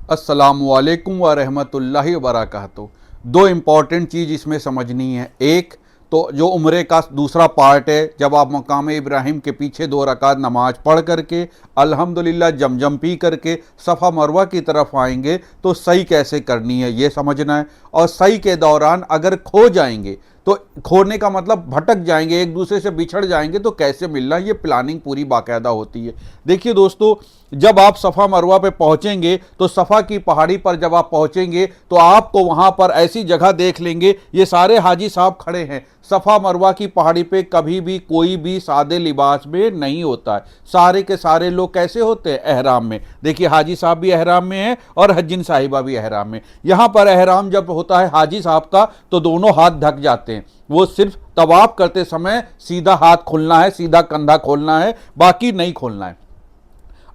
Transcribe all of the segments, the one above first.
अस्सलामुअलैकुम व रहमतुल्लाहि व बरकातुहू। दो इम्पॉर्टेंट चीज़ इसमें समझनी है। एक तो जो उम्रे का दूसरा पार्ट है, जब आप मकाम इब्राहिम के पीछे 2 रकात नमाज पढ़ करके अल्हम्दुलिल्लाह जमजम पी करके सफ़ा मरवा की तरफ आएंगे तो सही कैसे करनी है ये समझना है। और सही के दौरान अगर खो जाएंगे तो खोने का मतलब भटक जाएंगे, एक दूसरे से बिछड़ जाएंगे, तो कैसे मिलना, ये प्लानिंग पूरी बाकायदा होती है। देखिए दोस्तों, जब आप सफ़ा मरवा पे पहुंचेंगे तो सफ़ा की पहाड़ी पर जब आप पहुंचेंगे तो आपको वहां पर ऐसी जगह देख लेंगे, ये सारे हाजी साहब खड़े हैं। सफ़ा मरवा की पहाड़ी पे कभी भी कोई भी सादे लिबास में नहीं होता है। सारे के सारे लोग कैसे होते हैं? एहराम में। देखिए हाजी साहब भी एहराम में हैं और हज्जिन साहिबा भी एहराम में। यहाँ पर एहराम जब होता है हाजी साहब का तो दोनों हाथ ढक जाते हैं। वो सिर्फ तवाफ करते समय सीधा हाथ खोलना है, सीधा कंधा खोलना है, बाकी नहीं खोलना है।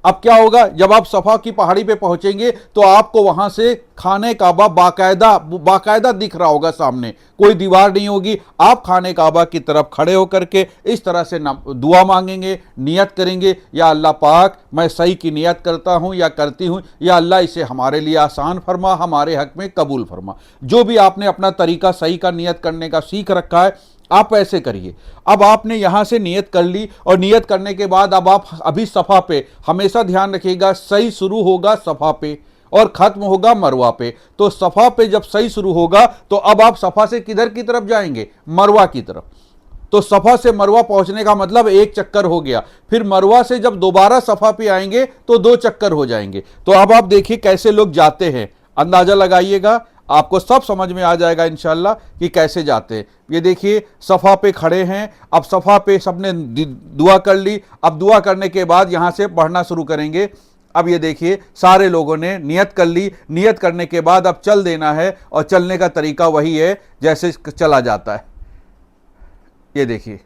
अब क्या होगा, जब आप सफ़ा की पहाड़ी पे पहुंचेंगे तो आपको वहां से खाने काबा बाकायदा दिख रहा होगा। सामने कोई दीवार नहीं होगी। आप खाने काबा की तरफ खड़े होकर के इस तरह से दुआ मांगेंगे, नियत करेंगे, या अल्लाह पाक मैं सही की नियत करता हूं या करती हूं, या अल्लाह इसे हमारे लिए आसान फरमा, हमारे हक में कबूल फरमा। जो भी आपने अपना तरीका सही का नियत करने का सीख रखा है आप ऐसे करिए। अब आपने यहां से नियत कर ली और नियत करने के बाद अब आप अभी सफ़ा पे, हमेशा ध्यान रखिएगा सही शुरू होगा सफ़ा पे और ख़त्म होगा मरवा पे। तो सफ़ा पे जब सही शुरू होगा तो अब आप सफ़ा से किधर की तरफ जाएंगे? मरवा की तरफ। तो सफ़ा से मरवा पहुंचने का मतलब एक चक्कर हो गया। फिर मरवा से जब दोबारा सफ़ा पे आएंगे तो 2 चक्कर हो जाएंगे। तो अब आप देखिए कैसे लोग जाते हैं, अंदाज़ा लगाइएगा, आपको सब समझ में आ जाएगा इंशाल्लाह कि कैसे जाते हैं। ये देखिए सफ़ा पे खड़े हैं। अब सफ़ा पे सबने दुआ कर ली। अब दुआ करने के बाद यहाँ से बढ़ना शुरू करेंगे। अब ये देखिए सारे लोगों ने नियत कर ली। नियत करने के बाद अब चल देना है और चलने का तरीका वही है जैसे चला जाता है। ये देखिए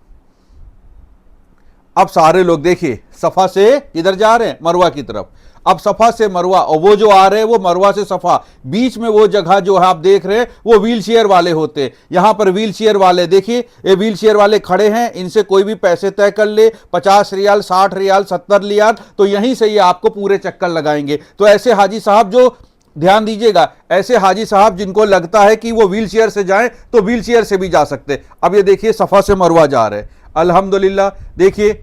अब सारे लोग देखिए सफ़ा से किधर जा रहे हैं? मरवा की तरफ। अब सफ़ा से मरवा, और वो जो आ रहे हैं वो मरवा से सफ़ा, बीच में वो जगह जो है आप देख रहे हैं वो व्हील चेयर वाले होते हैं। यहां पर व्हील चेयर वाले देखिए, ये व्हील चेयर वाले खड़े हैं। इनसे कोई भी पैसे तय कर ले, 50 रियाल, 60 रियाल, 70 रियाल, तो यहीं से ये आपको पूरे चक्कर लगाएंगे। तो ऐसे हाजी साहब जो, ध्यान दीजिएगा, ऐसे हाजी साहब जिनको लगता है कि वो व्हील चेयर से जाएं तो व्हील चेयर से भी जा सकते। अब ये देखिए सफ़ा से मरवा जा रहे हैं अल्हम्दुलिल्लाह। देखिए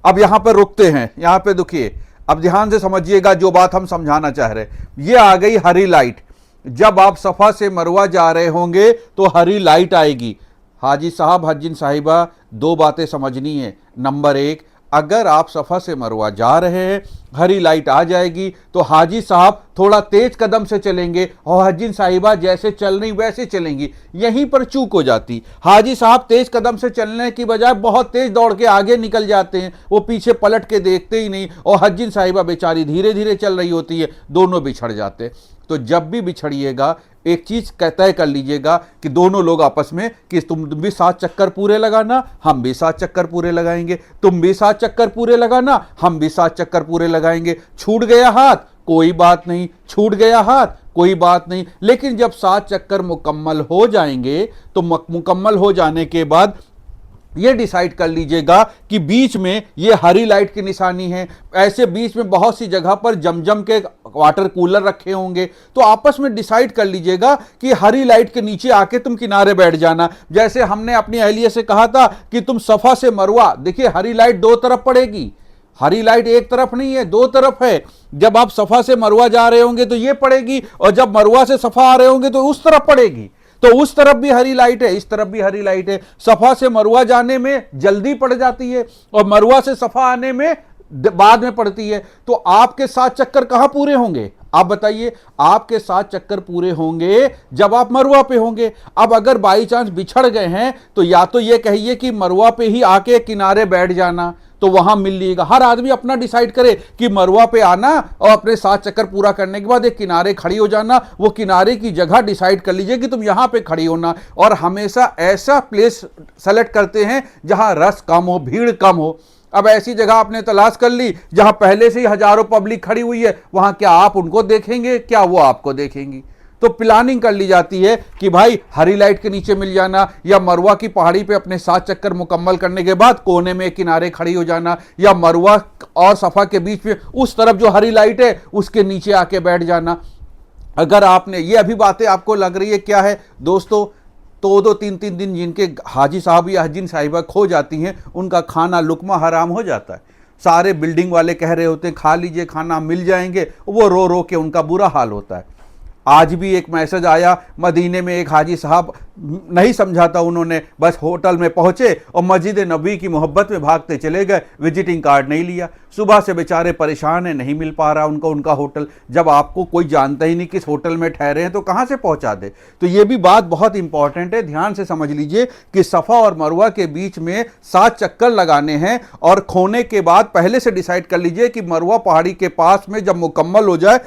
अब यहां पर रुकते हैं, यहां पे देखिए, अब ध्यान से समझिएगा जो बात हम समझाना चाह रहे हैं। ये आ गई हरी लाइट। जब आप सफ़ा से मरवा जा रहे होंगे तो हरी लाइट आएगी। हाजी साहब, हज्जिन साहिबा, 2 बातें समझनी है। नंबर 1, अगर आप सफ़ा से मरवा जा रहे हैं, हरी लाइट आ जाएगी तो हाजी साहब थोड़ा तेज कदम से चलेंगे और हज्जिन साहिबा जैसे चल रही वैसे चलेंगी। यहीं पर चूक हो जाती। हाजी साहब तेज कदम से चलने की बजाय बहुत तेज दौड़ के आगे निकल जाते हैं, वो पीछे पलट के देखते ही नहीं, और हज्जिन साहिबा बेचारी धीरे धीरे चल रही होती है, दोनों बिछड़ जाते हैं। तो जब भी बिछड़िएगा एक चीज तय कर लीजिएगा कि दोनों लोग आपस में कि तुम भी 7 चक्कर पूरे लगाना, हम भी 7 चक्कर पूरे लगाएंगे, तुम भी 7 चक्कर पूरे लगाना, हम भी 7 चक्कर पूरे लगाएंगे। छूट गया हाथ कोई बात नहीं, छूट गया हाथ कोई बात नहीं, लेकिन जब 7 चक्कर मुकम्मल हो जाएंगे तो मुकम्मल हो जाने के बाद ये डिसाइड कर लीजिएगा कि बीच में ये हरी लाइट की निशानी है। ऐसे बीच में बहुत सी जगह पर जमजम के वाटर कूलर रखे होंगे, तो आपस में डिसाइड कर लीजिएगा कि हरी लाइट के नीचे आके तुम किनारे बैठ जाना। जैसे हमने अपनी अहलिया से कहा था कि तुम सफ़ा से मरवा, देखिए हरी लाइट 2 तरफ पड़ेगी। हरी लाइट एक तरफ नहीं है, 2 तरफ है। जब आप सफ़ा से मरवा जा रहे होंगे तो ये पड़ेगी, और जब मरवा से सफ़ा आ रहे होंगे तो उस तरफ पड़ेगी। तो उस तरफ भी हरी लाइट है, इस तरफ भी हरी लाइट है। सफ़ा से मरवा जाने में जल्दी पड़ जाती है और मरवा से सफ़ा आने में बाद में पड़ती है। तो आपके 7 चक्कर कहां पूरे होंगे? आप बताइए। आपके 7 चक्कर पूरे होंगे जब आप मरवा पे होंगे। अब अगर बाई चांस बिछड़ गए हैं तो या तो ये कहिए कि मरवा पे ही आके किनारे बैठ जाना, तो वहां मिल लीजिएगा। हर आदमी अपना डिसाइड करे कि मरवा पे आना और अपने 7 चक्कर पूरा करने के बाद एक किनारे खड़ी हो जाना। वो किनारे की जगह डिसाइड कर लीजिए कि तुम यहां पे खड़ी होना, और हमेशा ऐसा प्लेस सेलेक्ट करते हैं जहां रश कम हो, भीड़ कम हो। अब ऐसी जगह आपने तलाश कर ली जहां पहले से ही हजारों पब्लिक खड़ी हुई है, वहां क्या आप उनको देखेंगे, क्या वो आपको देखेंगी? तो प्लानिंग कर ली जाती है कि भाई हरी लाइट के नीचे मिल जाना, या मरवा की पहाड़ी पे अपने 7 चक्कर मुकम्मल करने के बाद कोने में किनारे खड़ी हो जाना, या मरवा और सफ़ा के बीच में उस तरफ जो हरी लाइट है उसके नीचे आके बैठ जाना। अगर आपने ये अभी बातें आपको लग रही है क्या है दोस्तों, तो 2-3 दिन जिनके हाजी साहब या हजीन साहिबा खो जाती हैं उनका खाना लुकमा हराम हो जाता है। सारे बिल्डिंग वाले कह रहे होते हैं खा लीजिए खाना, मिल जाएंगे, वो रो रो के उनका बुरा हाल होता है। आज भी एक मैसेज आया, मदीने में एक हाजी साहब, नहीं समझा था उन्होंने, बस होटल में पहुंचे और मस्जिद नबी की मोहब्बत में भागते चले गए, विजिटिंग कार्ड नहीं लिया। सुबह से बेचारे परेशान हैं, नहीं मिल पा रहा उनको उनका होटल। जब आपको कोई जानता ही नहीं किस होटल में ठहरे हैं तो कहां से पहुंचा दे। तो ये भी बात बहुत इंपॉर्टेंट है, ध्यान से समझ लीजिए कि सफ़ा और मरवा के बीच में 7 चक्कर लगाने हैं और खोने के बाद पहले से डिसाइड कर लीजिए कि मरवा पहाड़ी के पास में जब मुकम्मल हो जाए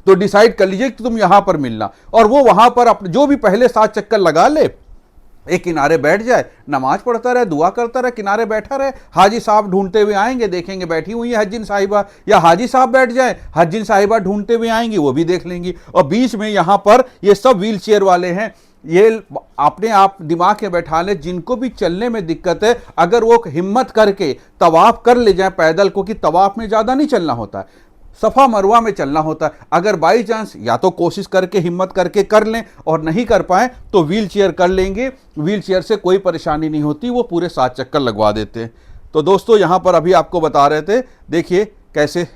तो डिसाइड कर लीजिए कि तुम यहां पर मिलना, और वो वहां पर अपने जो भी पहले 7 चक्कर लगा ले, एक किनारे बैठ जाए, नमाज पढ़ता रहे, दुआ करता रहे, किनारे बैठा रहे। हाजी साहब ढूंढते हुए आएंगे, देखेंगे बैठी हुई है हज्जिन साहिबा, या हाजी साहब बैठ जाए, हज्जिन साहिबा ढूंढते हुए आएंगी, वो भी देख लेंगी। और बीच में यहां पर ये सब व्हील चेयर वाले हैं, ये अपने आप दिमाग में बैठा ले, जिनको भी चलने में दिक्कत है, अगर वो हिम्मत करके तवाफ कर ले जाए पैदल, को कि तवाफ में ज़्यादा नहीं चलना होता है, सफ़ा मरवा में चलना होता है। अगर बाई चांस या तो कोशिश करके हिम्मत करके कर लें और नहीं कर पाए तो व्हील चेयर कर लेंगे, व्हील चेयर से कोई परेशानी नहीं होती, वो पूरे 7 चक्कर लगवा देते हैं। तो दोस्तों यहाँ पर अभी आपको बता रहे थे, देखिए कैसे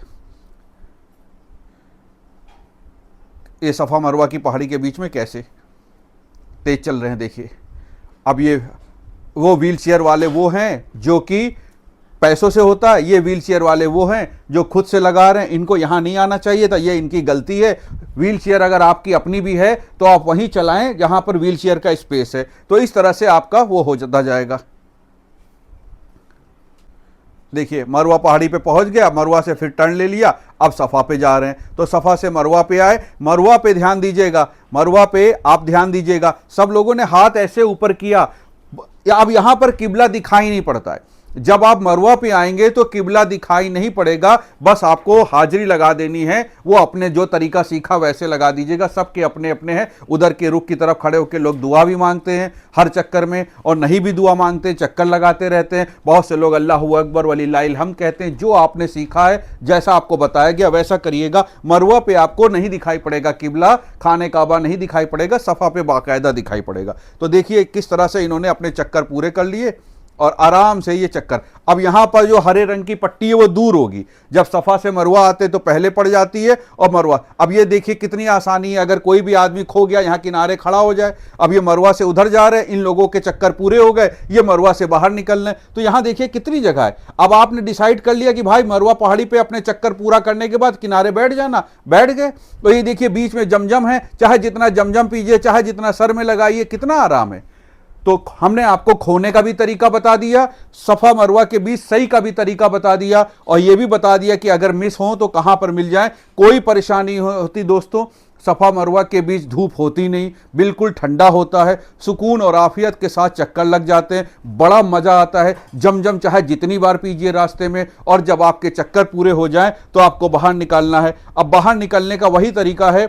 ये सफ़ा मरवा की पहाड़ी के बीच में कैसे तेज चल रहे हैं। देखिए अब ये वो व्हील चेयर वाले वो हैं जो कि पैसों से होता है, ये व्हील चेयर वाले वो हैं जो खुद से लगा रहे हैं। इनको यहाँ नहीं आना चाहिए था, ये इनकी गलती है। व्हील चेयर अगर आपकी अपनी भी है तो आप वहीं चलाएं जहां पर व्हील चेयर का स्पेस है, तो इस तरह से आपका वो हो जाएगा। देखिए मरवा पहाड़ी पे पहुंच गया, मरवा से फिर टर्न ले लिया, अब सफ़ा पे जा रहे हैं। तो सफ़ा से मरवा पे आए, मरवा पे ध्यान दीजिएगा, मरवा पे आप ध्यान दीजिएगा, सब लोगों ने हाथ ऐसे ऊपर किया। अब यहां पर किबला दिखाई नहीं पड़ता है, जब आप मरवा पे आएंगे तो किबला दिखाई नहीं पड़ेगा, बस आपको हाजिरी लगा देनी है। वो अपने जो तरीका सीखा वैसे लगा दीजिएगा, सबके अपने अपने हैं। उधर के रुख की तरफ खड़े होकर लोग दुआ भी मांगते हैं हर चक्कर में, और नहीं भी दुआ मांगते, चक्कर लगाते रहते हैं। बहुत से लोग अल्लाहु अकबर वलिल्लाहिल हम्द कहते हैं। जो आपने सीखा है, जैसा आपको बताया गया वैसा करिएगा। मरवा पे आपको नहीं दिखाई पड़ेगा किबला, खाने काबा नहीं दिखाई पड़ेगा, सफ़ा पे बाकायदा दिखाई पड़ेगा। तो देखिए किस तरह से इन्होंने अपने चक्कर पूरे कर लिए और आराम से ये चक्कर। अब यहां पर जो हरे रंग की पट्टी है वो दूर होगी, जब सफ़ा से मरवा आते तो पहले पड़ जाती है और मरवा। अब ये देखिए कितनी आसानी है, अगर कोई भी आदमी खो गया यहाँ किनारे खड़ा हो जाए। अब ये मरवा से उधर जा रहे हैं, इन लोगों के चक्कर पूरे हो गए, ये मरवा से बाहर निकल रहे हैं। तो यहाँ देखिए कितनी जगह है। अब आपने डिसाइड कर लिया कि भाई मरवा पहाड़ी पर अपने चक्कर पूरा करने के बाद किनारे बैठ जाना, बैठ गए। तो ये देखिए बीच में जमजम है, चाहे जितना जमजम पीजिए, चाहे जितना सर में लगाइए, कितना आराम है। तो हमने आपको खोने का भी तरीका बता दिया, सफ़ा मरवा के बीच सही का भी तरीका बता दिया, और यह भी बता दिया कि अगर मिस हो तो कहां पर मिल जाए। कोई परेशानी होती दोस्तों, सफ़ा मरवा के बीच धूप होती नहीं, बिल्कुल ठंडा होता है, सुकून और आफियत के साथ चक्कर लग जाते हैं, बड़ा मज़ा आता है। जमजम चाहे जितनी बार पीजिए रास्ते में, और जब आपके चक्कर पूरे हो जाएं तो आपको बाहर निकालना है। अब बाहर निकलने का वही तरीका है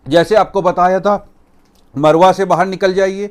जैसे आपको बताया था, मरवा से बाहर निकल जाइए।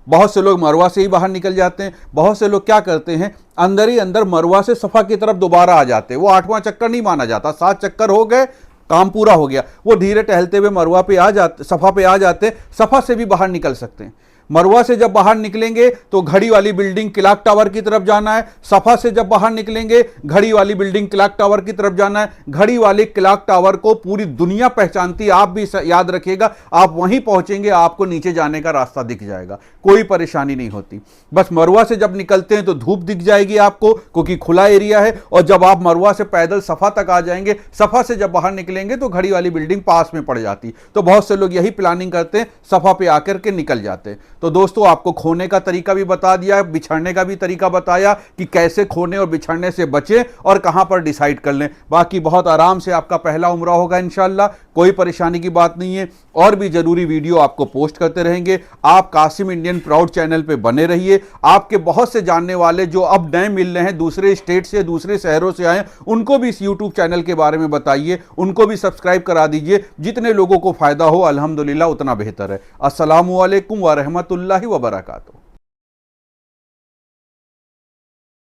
बहुत से लोग मरवा से ही बाहर निकल जाते हैं, बहुत से लोग क्या करते हैं अंदर ही अंदर मरवा से सफ़ा की तरफ दोबारा आ जाते हैं। वो 8वां चक्कर नहीं माना जाता, 7 चक्कर हो गए, काम पूरा हो गया, वो धीरे टहलते हुए मरवा पे आ जाते, सफ़ा पे आ जाते, सफ़ा से भी बाहर निकल सकते हैं। मरवा से जब बाहर निकलेंगे तो घड़ी वाली बिल्डिंग क्लॉक टावर की तरफ जाना है, सफ़ा से जब बाहर निकलेंगे घड़ी वाली बिल्डिंग क्लॉक टावर की तरफ जाना है। घड़ी वाली क्लॉक टावर को पूरी दुनिया पहचानती है, आप भी याद रखिएगा, आप वहीं पहुंचेंगे, आपको नीचे जाने का रास्ता दिख जाएगा, कोई परेशानी नहीं होती। बस मरवा से जब निकलते हैं तो धूप दिख जाएगी आपको, क्योंकि खुला एरिया है, और जब आप मरवा से पैदल सफ़ा तक आ जाएंगे, सफ़ा से जब बाहर निकलेंगे तो घड़ी वाली बिल्डिंग पास में पड़ जाती। तो बहुत से लोग यही प्लानिंग करते हैं, सफ़ा पे आकर के निकल जाते हैं। तो दोस्तों आपको खोने का तरीका भी बता दिया, बिछड़ने का भी तरीका बताया कि कैसे खोने और बिछड़ने से बचें और कहां पर डिसाइड कर लें। बाकी बहुत आराम से आपका पहला उम्रा होगा इंशाल्लाह, कोई परेशानी की बात नहीं है। और भी जरूरी वीडियो आपको पोस्ट करते रहेंगे। आप कासिम इंडियन प्राउड चैनल पे बने रहिए। आपके बहुत से जानने वाले जो अब नए मिल रहे हैं, दूसरे स्टेट से, दूसरे शहरों से आए, उनको भी इस यूट्यूब चैनल के बारे में बताइए, उनको भी सब्सक्राइब करा दीजिए। जितने लोगों को फायदा हो अल्हम्दुलिल्लाह उतना बेहतर है। अस्सलामु अलैकुम व रहमतुल्लाहि व बरकातुहू।